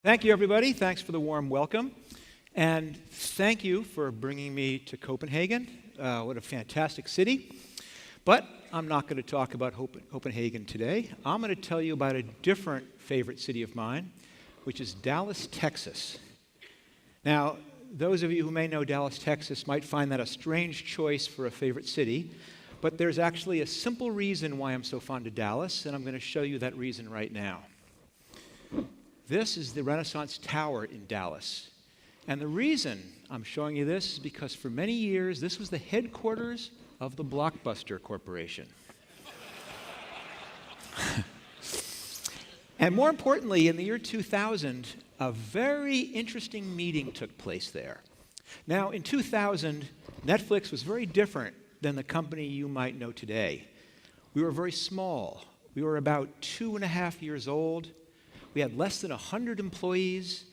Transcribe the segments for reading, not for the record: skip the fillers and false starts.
Thank you, everybody. Thanks for the warm welcome. And thank you for bringing me to Copenhagen. What a fantastic city. But I'm not going to talk about Copenhagen today. I'm going to tell you about a different favorite city of mine, which is Dallas, Texas. Now, those of you who may know Dallas, Texas might find that a strange choice for a favorite city, but there's actually a simple reason why I'm so fond of Dallas, and I'm going to show you that reason right now. This is the Renaissance Tower in Dallas. And the reason I'm showing you this is because for many years, this was the headquarters of the Blockbuster Corporation. And more importantly, in the year 2000, a very interesting meeting took place there. Now, in 2000, Netflix was very different than the company you might know today. We were very small. We were about 2.5 years old. We had less than 100 employees,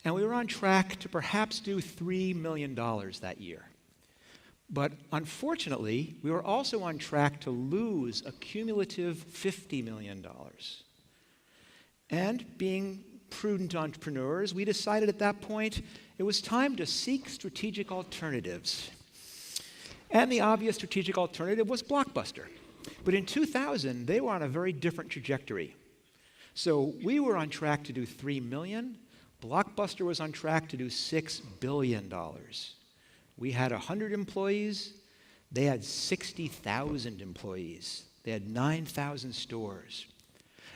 and we were on track to perhaps do $3 million that year. But unfortunately, we were also on track to lose a cumulative $50 million. And being prudent entrepreneurs, we decided at that point it was time to seek strategic alternatives. And the obvious strategic alternative was Blockbuster. But in 2000, they were on a very different trajectory. So we were on track to do $3 million. Blockbuster was on track to do $6 billion. We had 100 employees. They had 60,000 employees. They had 9,000 stores.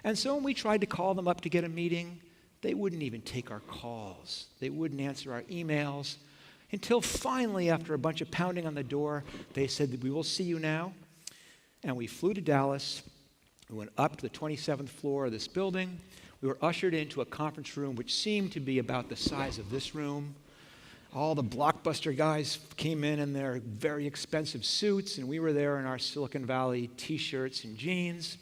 And so when we tried to call them up to get a meeting, they wouldn't even take our calls. They wouldn't answer our emails. Until finally, after a bunch of pounding on the door, they said that we will see you now. And we flew to Dallas. We went up to the 27th floor of this building. We were ushered into a conference room which seemed to be about the size of this room. All the Blockbuster guys came in their very expensive suits, and we were there in our Silicon Valley t-shirts and jeans.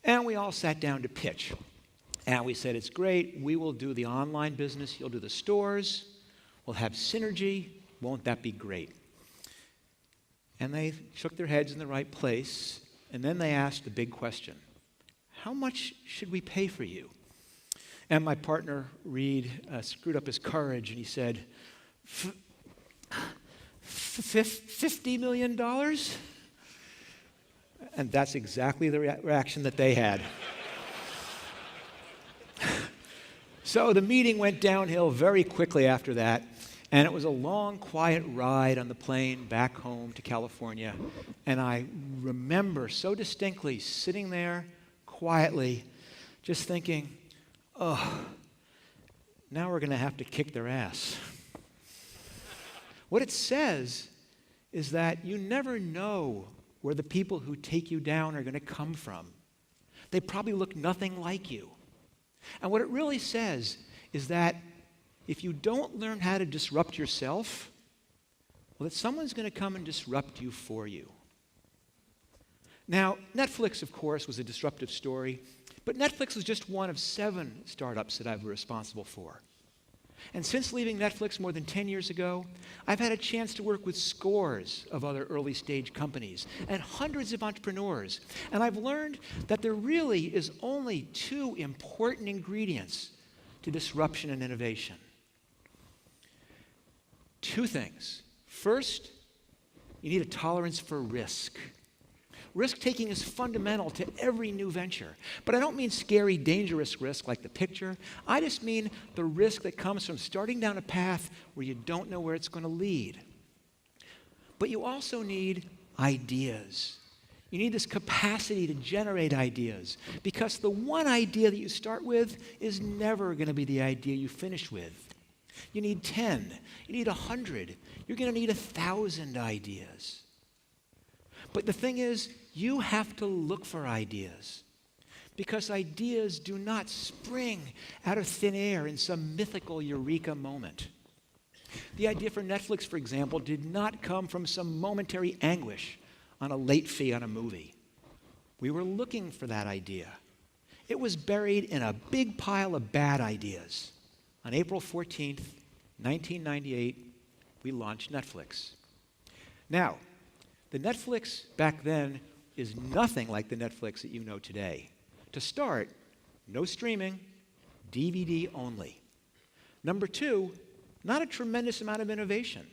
And we all sat down to pitch. And we said, it's great. We will do the online business. You'll do the stores. We'll have synergy. Won't that be great? And they shook their heads in the right place. And then they asked the big question, how much should we pay for you? And my partner, Reed, screwed up his courage, and he said, $50 million? And that's exactly the reaction that they had. So the meeting went downhill very quickly after that. And it was a long, quiet ride on the plane back home to California. And I remember so distinctly sitting there quietly, just thinking, oh, now we're going to have to kick their ass. What it says is that you never know where the people who take you down are going to come from. They probably look nothing like you. And what it really says is that if you don't learn how to disrupt yourself, well, that someone's going to come and disrupt you for you. Now, Netflix, of course, was a disruptive story, but Netflix was just one of 7 startups that I've been responsible for. And since leaving Netflix more than 10 years ago, I've had a chance to work with scores of other early-stage companies and hundreds of entrepreneurs. And I've learned that there really is only 2 important ingredients to disruption and innovation. 2 things. First, you need a tolerance for risk. Risk-taking is fundamental to every new venture. But I don't mean scary, dangerous risk like the picture. I just mean the risk that comes from starting down a path where you don't know where it's going to lead. But you also need ideas. You need this capacity to generate ideas, because the one idea that you start with is never going to be the idea you finish with. You need 10. You need 100. You're going to need 1,000 ideas. But the thing is, you have to look for ideas, because ideas do not spring out of thin air in some mythical eureka moment. The idea for Netflix, for example, did not come from some momentary anguish on a late fee on a movie. We were looking for that idea. It was buried in a big pile of bad ideas. On April 14th, 1998, we launched Netflix. Now, the Netflix back then is nothing like the Netflix that you know today. To start, no streaming, DVD only. Number two, not a tremendous amount of innovation.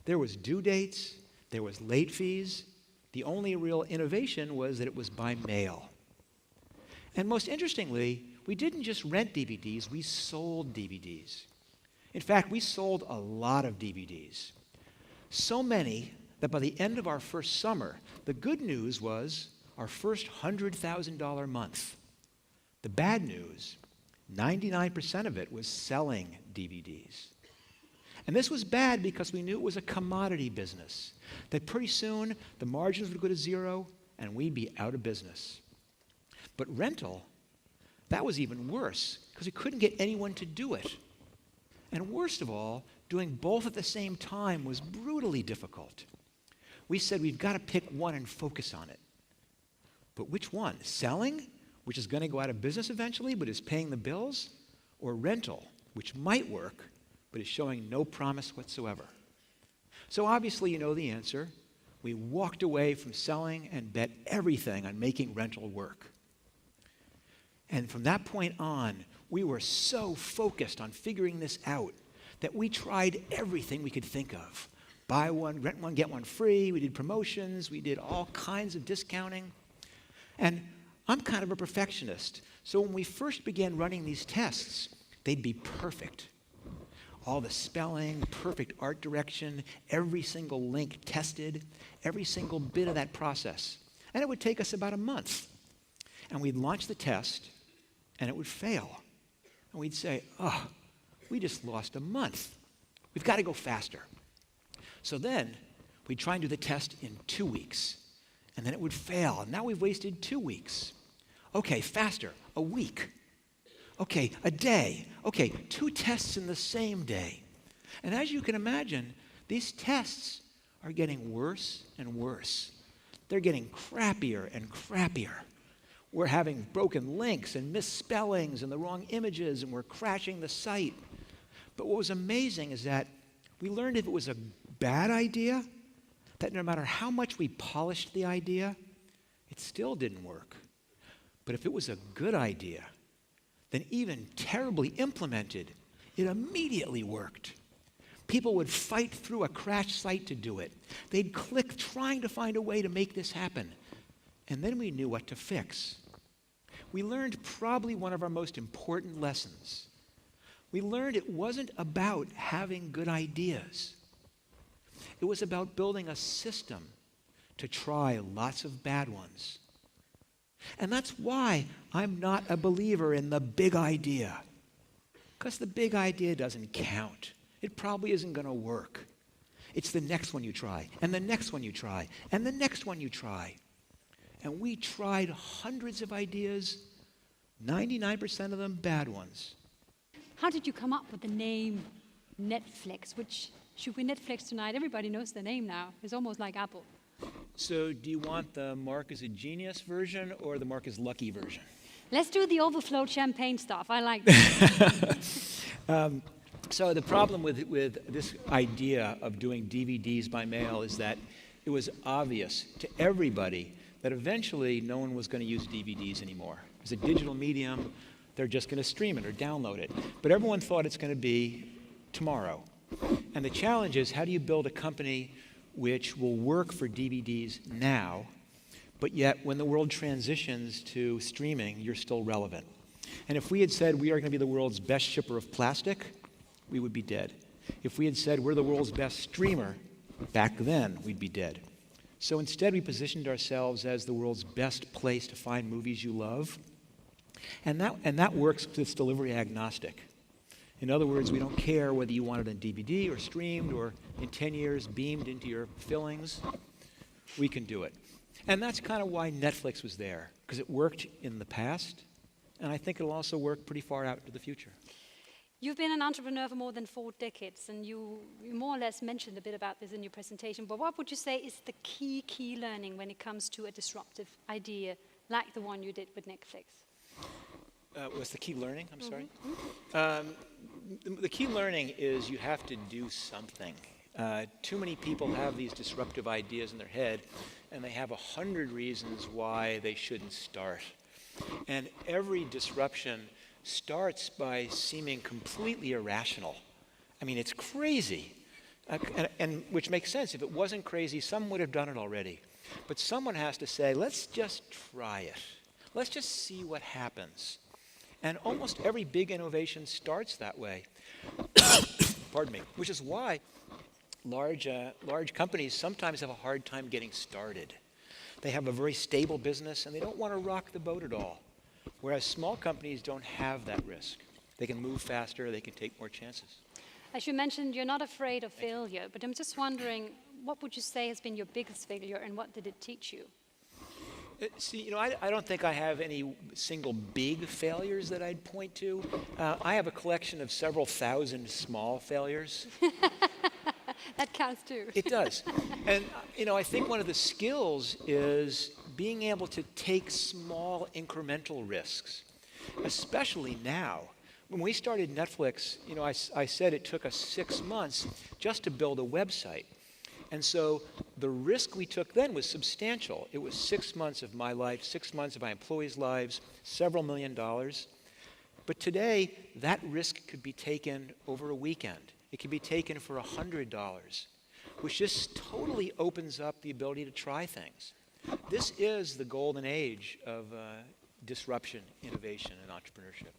There was due dates, there was late fees. The only real innovation was that it was by mail. And most interestingly, we didn't just rent DVDs, we sold DVDs. In fact, we sold a lot of DVDs. So many that by the end of our first summer, the good news was our first $100,000 month. The bad news, 99% of it was selling DVDs. And this was bad because we knew it was a commodity business, that pretty soon the margins would go to zero and we'd be out of business. But rental, that was even worse because we couldn't get anyone to do it. And worst of all, doing both at the same time was brutally difficult. We said we've got to pick one and focus on it. But which one? Selling, which is going to go out of business eventually but is paying the bills? Or rental, which might work but is showing no promise whatsoever? So obviously you know the answer. We walked away from selling and bet everything on making rental work. And from that point on, we were so focused on figuring this out that we tried everything we could think of. Buy one, rent one, get one free. We did promotions. We did all kinds of discounting. And I'm kind of a perfectionist. So when we first began running these tests, they'd be perfect. All the spelling, perfect art direction, every single link tested, every single bit of that process. And it would take us about a month. And we'd launch the test, and it would fail. And we'd say, oh, we just lost a month. We've got to go faster. So then we'd try and do the test in 2 weeks, and then it would fail. And now we've wasted 2 weeks. Okay, faster, a week. Okay, a day. Okay, 2 tests in the same day. And as you can imagine, these tests are getting worse and worse. They're getting crappier and crappier. We're having broken links and misspellings and the wrong images, and we're crashing the site. But what was amazing is that we learned if it was a bad idea, that no matter how much we polished the idea, it still didn't work. But if it was a good idea, then even terribly implemented, it immediately worked. People would fight through a crashed site to do it. They'd click trying to find a way to make this happen. And then we knew what to fix. We learned probably one of our most important lessons. We learned it wasn't about having good ideas. It was about building a system to try lots of bad ones. And that's why I'm not a believer in the big idea. Because the big idea doesn't count. It probably isn't going to work. It's the next one you try, and the next one you try, and the next one you try. And we tried hundreds of ideas, 99% of them bad ones. How did you come up with the name Netflix, which should be Netflix tonight? Everybody knows the name now. It's almost like Apple. So do you want the Mark is a genius version or the Mark is lucky version? Let's do the overflowed champagne stuff. I like that. So the problem with this idea of doing DVDs by mail is that it was obvious to everybody that eventually no one was going to use DVDs anymore. It's a digital medium. They're just going to stream it or download it. But everyone thought it's going to be tomorrow. And the challenge is, how do you build a company which will work for DVDs now, but yet when the world transitions to streaming, you're still relevant? And if we had said we are going to be the world's best shipper of plastic, we would be dead. If we had said we're the world's best streamer, back then we'd be dead. So instead we positioned ourselves as the world's best place to find movies you love. And that works because it's delivery agnostic. In other words, we don't care whether you want it on DVD or streamed or in 10 years beamed into your fillings. We can do it. And that's kind of why Netflix was there, because it worked in the past, and I think it'll also work pretty far out into the future. You've been an entrepreneur for more than 4 decades, and you more or less mentioned a bit about this in your presentation, but what would you say is the key learning when it comes to a disruptive idea like the one you did with Netflix? What's the key learning? I'm sorry. The key learning is you have to do something. Too many people have these disruptive ideas in their head, and they have 100 reasons why they shouldn't start. And every disruption starts by seeming completely irrational. I mean, it's crazy. And which makes sense. If it wasn't crazy, someone would have done it already. But someone has to say, let's just try it. Let's just see what happens. And almost every big innovation starts that way. Pardon me. Which is why large companies sometimes have a hard time getting started. They have a very stable business and they don't want to rock the boat at all. Whereas small companies don't have that risk. They can move faster, they can take more chances. As you mentioned, you're not afraid of failure, but I'm just wondering, what would you say has been your biggest failure and what did it teach you? See, I don't think I have any single big failures that I'd point to. I have a collection of several thousand small failures. That counts too. It does. And, I think one of the skills is being able to take small incremental risks, especially now. When we started Netflix, I said it took us 6 months just to build a website. And so the risk we took then was substantial. It was 6 months of my life, 6 months of my employees' lives, several $1 million. But today, that risk could be taken over a weekend. It can be taken for $100, which just totally opens up the ability to try things. This is the golden age of disruption, innovation, and entrepreneurship.